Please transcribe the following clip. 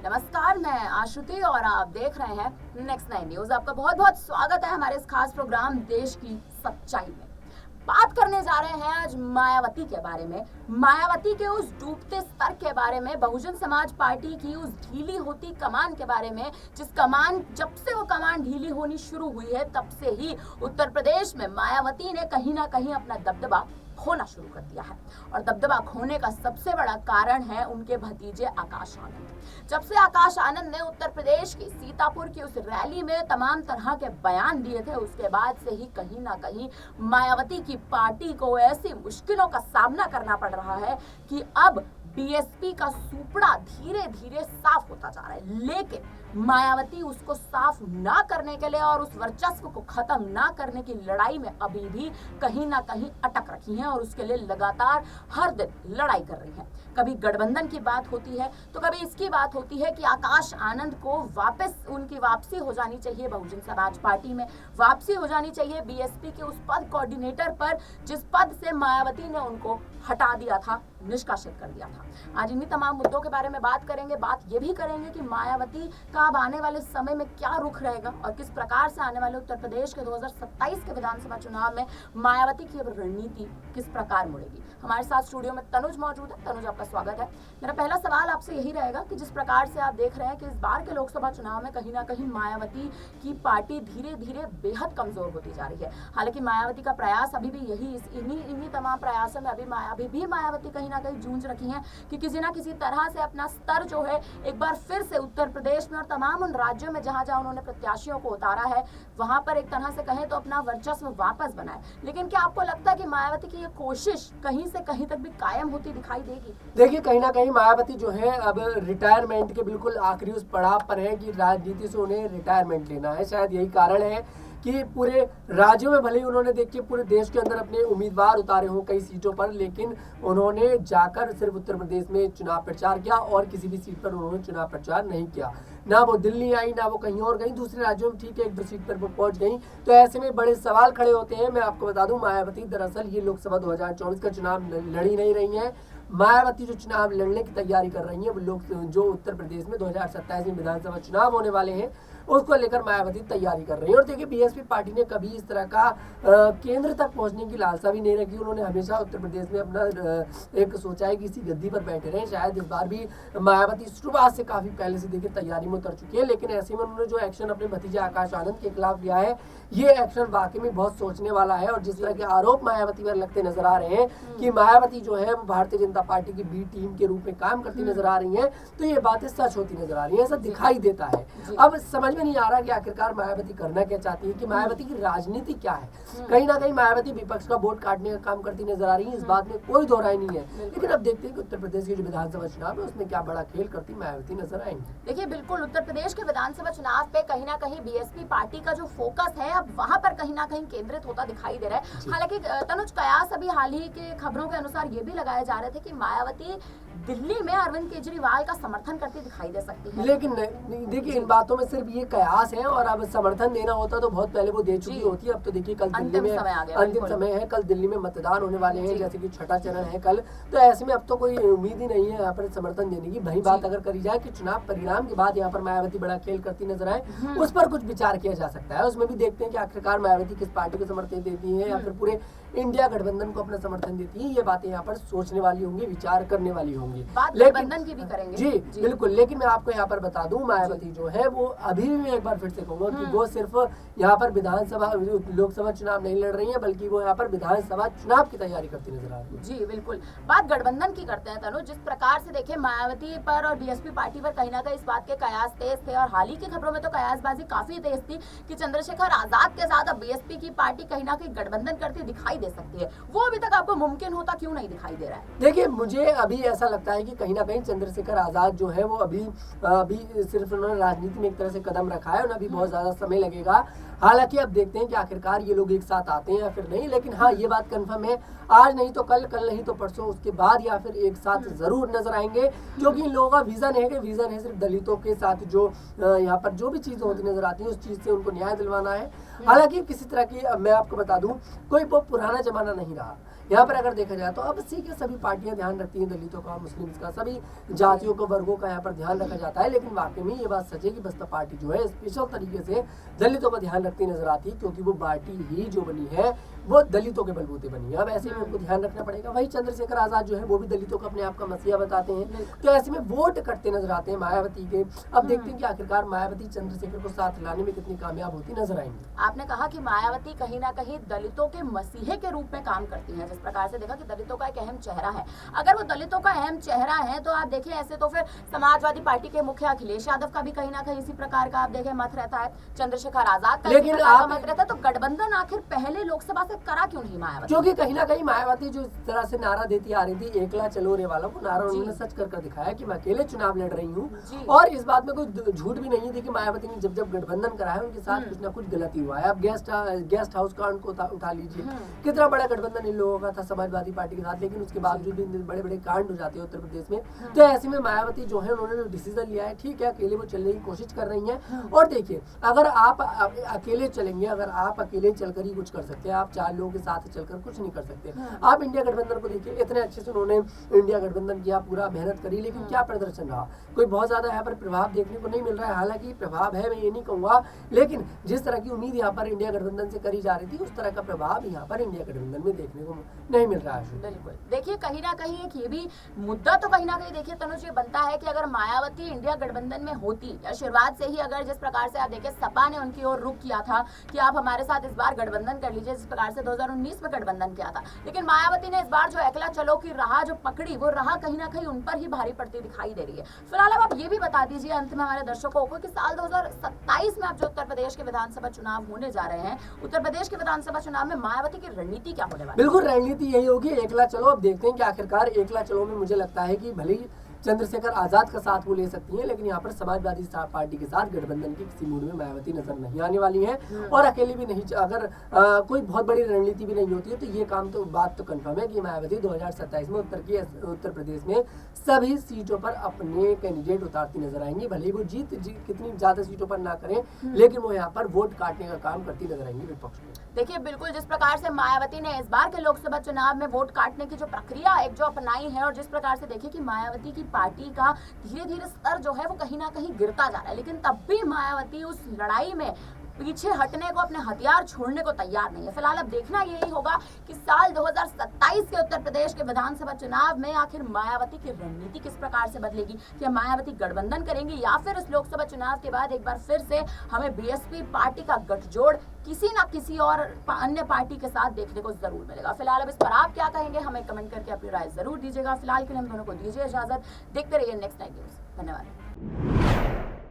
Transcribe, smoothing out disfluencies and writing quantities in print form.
नमस्कार, मैं आश्रुति और आप देख रहे हैं नेक्स्ट 9 न्यूज। आपका बहुत बहुत स्वागत है हमारे इस खास प्रोग्राम देश की सच्चाई में। बात करने जा रहे हैं आज मायावती के बारे में, मायावती के उस डूबते स्तर के बारे में, बहुजन समाज पार्टी की उस ढीली होती कमान के बारे में, जिस कमान जब से वो कमान ढीली होनी शुरू हुई है तब से ही उत्तर प्रदेश में मायावती ने कहीं ना कहीं अपना दबदबा खोना शुरू कर दिया है। और दबदबा खोने का सबसे बड़ा कारण है उनके भतीजे आकाश आनंद। जब से आकाश आनंद ने उत्तर प्रदेश की सीतापुर की उस रैली में तमाम तरह के बयान दिए थे, उसके बाद से ही कहीं ना कहीं मायावती की पार्टी को ऐसी मुश्किलों का सामना करना पड़ रहा है कि अब बीएसपी का सुपड़ा धीरे धीरे साफ होता जा रहा है। लेकिन मायावती उसको साफ ना करने के लिए और उस वर्चस्व को खत्म ना करने की लड़ाई में अभी भी कहीं ना कहीं अटक रखी हैं और उसके लिए लगातार हर दिन लड़ाई कर रही हैं। कभी गठबंधन की बात होती है तो कभी इसकी बात होती है कि आकाश आनंद को वापस उनकी वापसी हो जानी चाहिए बहुजन समाज पार्टी में, वापसी हो जानी चाहिए बीएसपी के उस पद कोऑर्डिनेटर पर जिस पद से मायावती ने उनको हटा दिया था, निष्कासित कर दिया था। आज इन्हीं तमाम मुद्दों के बारे में बात करेंगे। बात ये भी करेंगे कि मायावती का अब आने वाले समय में क्या रुख रहेगा और किस प्रकार से आने वाले उत्तर प्रदेश के 2027 के विधानसभा चुनाव में मायावती की अब रणनीति किस प्रकार मुड़ेगी। हमारे साथ स्टूडियो में तनुज मौजूद है। तनुज, आपका स्वागत है। मेरा पहला सवाल आपसे यही रहेगा कि जिस प्रकार से आप देख रहे हैं कि इस बार के लोकसभा चुनाव में कहीं ना कहीं मायावती की पार्टी धीरे धीरे बेहद कमजोर होती जा रही है। हालांकि मायावती का प्रयास अभी भी यही इन्हीं तमाम प्रयासों में अभी भी मायावती कहीं ना कहीं जूझ रखी हैं कि किसी ना किसी तरह से अपना स्तर जो है एक बार फिर से उत्तर प्रदेश में और तमाम उन राज्यों में जहां जहां उन्होंने प्रत्याशियों को उतारा है वहां पर एक तरह से कहें तो अपना वर्चस्व वापस बनाए। लेकिन क्या आपको लगता है कि मायावती की ये कोशिश कहीं से कहीं तक भी कायम होती दिखाई देगी? देखिए, कहीं ना कहीं मायावती जो है अब रिटायरमेंट के बिल्कुल आखिरी उस पड़ाव पर है कि राजनीति से उन्हें रिटायरमेंट लेना है। शायद यही कारण है कि पूरे राज्यों में भले ही उन्होंने देखिए पूरे देश के अंदर अपने उम्मीदवार उतारे हों कई सीटों पर, लेकिन उन्होंने जाकर सिर्फ उत्तर प्रदेश में चुनाव प्रचार किया और किसी भी सीट पर उन्होंने चुनाव प्रचार नहीं किया। ना वो दिल्ली आई, ना वो कहीं और गई। दूसरे राज्यों में ठीक है एक दो सीट पर वो पहुंच गई। तो ऐसे में बड़े सवाल खड़े होते हैं। मैं आपको बता दूं, मायावती दरअसल ये लोकसभा 2024 का चुनाव लड़ी नहीं रही है। मायावती जो चुनाव लड़ने की तैयारी कर रही है वो लोग जो उत्तर प्रदेश में 2027 में विधानसभा चुनाव होने वाले हैं उसको लेकर मायावती तैयारी कर रही है। और देखिए, बीएसपी पार्टी ने कभी इस तरह का केंद्र तक पहुंचने की लालसा भी नहीं रखी। उन्होंने हमेशा उत्तर प्रदेश में अपना एक सोचा है कि इसी गद्दी पर बैठे रहे। शायद इस बार भी मायावती शुरुआत से काफी पहले से देखिए तैयारी में उतर चुकी है। लेकिन ऐसे में उन्होंने जो एक्शन अपने भतीजे आकाश आनंद के खिलाफ लिया है, ये एक्शन वाकई में बहुत सोचने वाला है। और जिस तरह के आरोप मायावती पर लगते नजर आ रहे हैं कि मायावती जो है भारतीय जनता पार्टी की बी टीम के रूप में काम करती नजर आ रही है, तो ये बातें सच होती नजर आ रही है, ऐसा दिखाई देता है। अब समझ में नहीं आ रहा कि आखिरकार मायावती करना क्या चाहती है, कि मायावती की राजनीति क्या है। कहीं ना कहीं मायावती विपक्ष का वोट काटने का काम करती नजर आ रही है, इस बात में कोई दो राय नहीं है। लेकिन अब देखते हैं कि उत्तर प्रदेश के जो विधानसभा चुनाव है उसमें क्या बड़ा खेल करती मायावती नजर आएंगी। देखिए, बिल्कुल उत्तर प्रदेश के विधानसभा चुनाव पे कहीं ना कहीं बीएसपी पार्टी का जो फोकस है अब वहां पर कहीं ना कहीं केंद्रित होता दिखाई दे रहा है। हालांकि तनुज, कयास अभी हाल ही के खबरों के अनुसार ये भी लगाए जा रहे थे कि मायावती दिल्ली में अरविंद केजरीवाल का समर्थन करती दिखाई दे सकती है। लेकिन देखिए, इन बातों में सिर्फ ये कयास है और अब समर्थन देना होता तो बहुत पहले वो दे चुकी होती है। अब तो देखिए कल दिल्ली में अंतिम समय है, कल दिल्ली में मतदान होने वाले हैं, जैसे कि छठा चरण है कल। तो ऐसे में अब तो कोई उम्मीद ही नहीं है यहाँ पर समर्थन देने की। वही बात अगर करी जाए कि चुनाव परिणाम के बाद यहाँ पर मायावती बड़ा खेल करती नजर आए, उस पर कुछ विचार किया जा सकता है। उसमें भी देखते हैं कि आखिरकार मायावती किस पार्टी को समर्थन देती है या फिर पूरे इंडिया गठबंधन को अपना समर्थन देती है। ये बातें यहाँ पर सोचने वाली होंगी, विचार करने वाली होंगी। गठबंधन की भी करेंगे। जी बिल्कुल। लेकिन मैं आपको यहाँ पर बता दूं, मायावती जो है वो अभी भी मैं एक बार फिर से कहूंगा कि वो सिर्फ यहाँ पर विधानसभा लोकसभा चुनाव नहीं लड़ रही है, बल्कि वो यहाँ पर विधानसभा चुनाव की तैयारी करती नजर आ रही है। जी बिल्कुल। बात गठबंधन की करते हैं तनु। जिस प्रकार से देखिए मायावती पर और बीएसपी पार्टी पर कहीं ना कहीं इस बात के कयास तेज थे और हाल ही की खबरों में तो कयासबाजी काफी तेज थी कि चंद्रशेखर आजाद के साथ अब बीएसपी की पार्टी कहीं ना कहीं गठबंधन करती दिखाई दे सकती है। वो अभी तक आपको मुमकिन होता क्यों नहीं दिखाई दे रहा है? देखिए, मुझे अभी ऐसा लगता है कि कहीं ना कहीं चंद्रशेखर आजाद जो है वो अभी सिर्फ उन्होंने राजनीति में एक तरह से कदम रखा है, उन्हें अभी बहुत ज्यादा समय लगेगा। हालांकि अब देखते हैं कि आखिरकार ये लोग एक साथ आते हैं या फिर नहीं। लेकिन हाँ, ये बात कंफर्म है, आज नहीं तो कल, कल नहीं तो परसों, उसके बाद या फिर एक साथ जरूर नजर आएंगे। क्योंकि इन लोगों का विजन है कि विजन है सिर्फ दलितों के साथ जो यहाँ पर जो भी चीजें होती नजर आती है उस चीज से उनको न्याय दिलवाना है। हालांकि किसी तरह की, मैं आपको बता दूं, कोई वो पुराना जमाना नहीं रहा। यहाँ पर अगर देखा जाए तो अब सी के सभी पार्टियां ध्यान रखती हैं दलितों का, मुस्लिम्स का, सभी जातियों को, वर्गों का यहाँ पर ध्यान रखा जाता है। लेकिन वाकई में ये बात सच है कि बसपा पार्टी जो है स्पेशल तरीके से दलितों का ध्यान रखती नजर आती है, क्योंकि वो पार्टी ही जो बनी है वो दलितों के बलबूते बनी है। अब ऐसे में उनको ध्यान रखना पड़ेगा। वही चंद्रशेखर आजाद जो है वो भी दलितों को अपने आप का मसीहा बताते हैं, तो ऐसे में वोट करते नजर आते हैं मायावती के। अब देखते हैं कि आखिरकार मायावती चंद्रशेखर को साथ लाने में कितनी कामयाब होती नजर आएंगी। आपने कहा कि मायावती कहीं ना कहीं दलितों के मसीहे के रूप में काम करती है, जिस प्रकार से देखा कि दलितों का एक अहम चेहरा है। अगर वो दलितों का अहम चेहरा है तो आप देखिए ऐसे तो फिर समाजवादी पार्टी के मुखिया अखिलेश यादव का भी कहीं ना कहीं इसी प्रकार का आप देखें मत रहता है, चंद्रशेखर आजाद का इसी प्रकार का मत रहता है। तो गठबंधन आखिर पहले लोकसभा से करा क्यों नहीं मायावती? क्योंकि कहीं ना कहीं मायावती जो इस तरह से नारा देती आ रही थी, एकला चलो रे वाला, वो नारा उन्होंने सच कर दिखाया कि मैं अकेले चुनाव लड़ रही हूँ। और इस बात में कोई झूठ भी नहीं थी कि मायावती ने जब गठबंधन करा है उनके साथ कुछ ना कुछ गलती हुआ है। अब गेस्ट हाउस कांड को उठा लीजिए, कितना बड़ा गठबंधन इन लोगों का था समाजवादी पार्टी के साथ, लेकिन उसके बावजूद भी बड़े बड़े कांड हो जाते हैं उत्तर प्रदेश में। तो ऐसे में मायावती जो है उन्होंने जो डिसीजन लिया है, ठीक है अकेले वो चलने की कोशिश कर रही है। और देखिए अगर आप अकेले चलेंगे, अगर आप अकेले चलकर ही कुछ कर सकते हैं, आप 4 लोगों के साथ चलकर कुछ नहीं कर सकते। आप इंडिया गठबंधन को देखिए, इतने अच्छे से उन्होंने इंडिया गठबंधन किया, पूरा मेहनत करी, लेकिन क्या प्रदर्शन रहा? कोई बहुत ज्यादा यहाँ पर प्रभाव देखने को नहीं मिल रहा है। हालांकि प्रभाव है, मैं ये नहीं कहूंगा, लेकिन जिस तरह की उम्मीद यहाँ पर इंडिया गठबंधन से करी जा रही थी उस तरह का प्रभाव यहाँ पर इंडिया गठबंधन में देखने को नहीं मिल रहा है। बिल्कुल, देखिए कहीं ना कहीं एक ये भी मुद्दा तो कहीं ना कहीं देखिए तनुज ये बनता है कि अगर मायावती इंडिया गठबंधन में होती या शुरुआत से ही अगर जिस प्रकार से आप देखिए सपा ने उनकी ओर रुख किया था कि आप हमारे साथ इस बार गठबंधन कर लीजिए, जिस प्रकार से 2019 में गठबंधन किया था, लेकिन मायावती ने इस बार जो एकला चलो की राह जो पकड़ी वो राह कहीं ना कहीं उन पर ही भारी पड़ती दिखाई दे रही है। फिलहाल अब आप ये भी बता दीजिए अंत में हमारे दर्शकों को कि साल 2027 में आप जो उत्तर प्रदेश के विधानसभा चुनाव होने जा रहे हैं, उत्तर प्रदेश के विधानसभा चुनाव में मायावती की रणनीति क्या होने वाली है? बिल्कुल रणनीति यही होगी, एकला चलो। अब देखते हैं कि आखिरकार एकला चलो में मुझे लगता है कि भले ही चंद्रशेखर आजाद का साथ वो ले सकती हैं, लेकिन यहाँ पर समाजवादी पार्टी के साथ गठबंधन की किसी मूड में मायावती नजर नहीं आने वाली है। और अकेली भी नहीं, अगर कोई बहुत बड़ी रणनीति भी नहीं होती है तो ये काम तो बात तो कंफर्म है कि मायावती 2027 में उत्तर प्रदेश में सभी सीटों पर अपने कैंडिडेट उतारती नजर आएंगी। भले ही वो जीत कितनी ज्यादा सीटों पर ना करें, लेकिन वो यहाँ पर वोट काटने का काम करती नजर आएंगी विपक्ष में। देखिए बिल्कुल जिस प्रकार से मायावती ने इस बार के लोकसभा चुनाव में वोट काटने की जो प्रक्रिया एक जो अपनाई है, और जिस प्रकार से देखिए कि मायावती की पार्टी का धीरे धीरे स्तर जो है वो कहीं ना कहीं गिरता जा रहा है, लेकिन तब भी मायावती उस लड़ाई में पीछे हटने को, अपने हथियार छोड़ने को तैयार नहीं है। फिलहाल अब देखना यही होगा कि साल 2027 के उत्तर प्रदेश के विधानसभा चुनाव में आखिर मायावती की रणनीति किस प्रकार से बदलेगी। क्या मायावती गठबंधन करेंगी या फिर इस लोकसभा चुनाव के बाद एक बार फिर से हमें बीएसपी पार्टी का गठजोड़ किसी ना किसी और अन्य पार्टी के साथ देखने को जरूर मिलेगा। फिलहाल अब इस पर आप क्या कहेंगे, हमें कमेंट करके अपनी राय जरूर दीजिएगा। फिलहाल के लिए हम दोनों को दीजिए इजाजत। देखते रहिए नेक्स्ट नाइन न्यूज। धन्यवाद।